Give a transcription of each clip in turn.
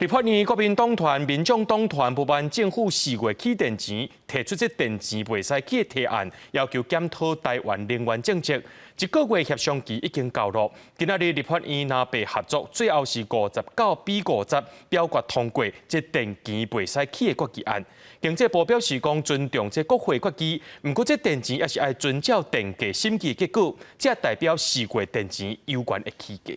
立法院国民党团、民众党团不满政府4月起电钱，提出这电钱袂使起的提案，要求检讨台湾能源政策。1个月协商期已经到了，今仔日立法院南北合作，最后是59比50表决通过这电钱袂使起的决议案。经济部表示讲尊重这国会决议，不过这电钱也是要遵照电价审计结果，这代表4月电钱有关的起价。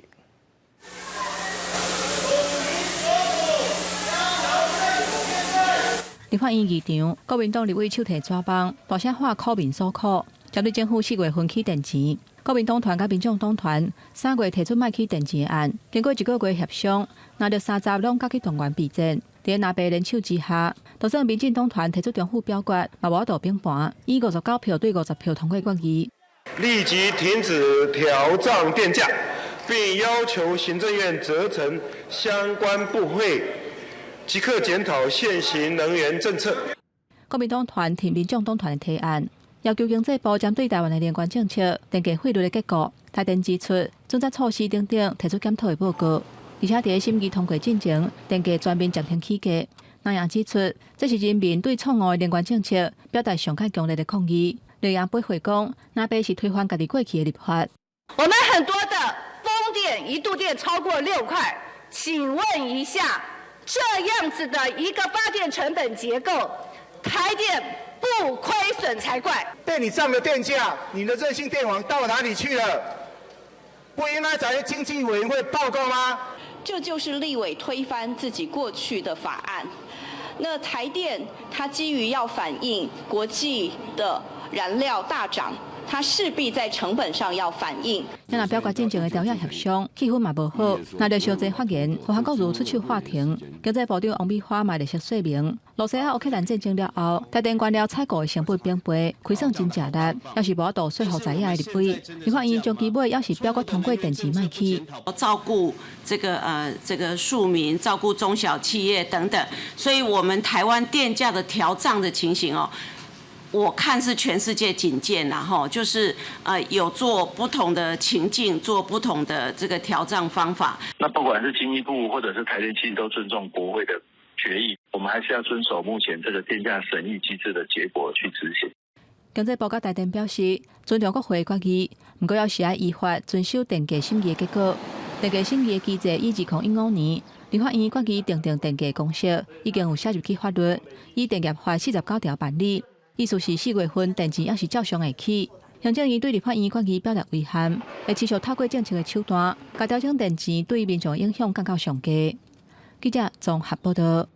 立法院议场，国民党立委手提纸棒，大声喊苦民所苦，针对政府4月份起电钱，国民党团甲民众党团3月提出卖起电钱的案，经过1个月协商，拿到30拢交去动员备战。在南北联手之下，就算民进党团提出重复表决，嘛无法度平盘，以59票对50票通过决议。立即停止调涨电价，并要求行政院责成相关部会。 即刻检讨现行能源政策。国民党团提民众党团的提案，要求经济部针对台湾的能源政策、电价汇率的结果、台电支出、政策措施等等提出检讨的报告，而且在审议通过进前，电价全面暂停起价。南洋指出，这是人民对错误的能源政策表达上较强烈的抗议。南洋背回讲，南北是推翻家己过去的立法。我们很多的风电一度电超过6块，请问一下。 这样子的一个发电成本结构，台电不亏损才怪。被你涨的电价，你的韧性电网到哪里去了？不应该在经济委员会报告吗？这就是立委推翻自己过去的法案。那台电它基于要反映国际的燃料大涨。 它势必在成本上要反映。咱若表决进前的调解协商，气氛嘛无好，那着小济发言，和韩国瑜出手法庭。经济部长王美花嘛列说说明，罗西亚乌克兰战争了后，台电原料采购的成本变贵，亏损真正力，要是无法度说服在野的立委，立法院将基本要是表决通过电钱卖起。照顾这个庶民，照顾中小企业等等，所以我们台湾电价的调涨的情形哦。 我看是全世界仅见啦，哈，就是有做不同的情境，做不同的这个调涨方法。那不管是经济部或者是台电，其实都尊重国会的决议，我们还是要遵守目前这个电价审议机制的结果去执行。经济部甲台电表示，尊重国会决议，不过要是要依法遵守电价审议的结果。电价审议的机制以2015年立法院决议订定电价公式，已经有写入去法律，以电业法49条办理。 意思是4月份电钱也是照常会起。行政院对立法院决议表达遗憾，会持续透过政策的手段，甲调整电钱对民众影响降到上低。记者综合报道。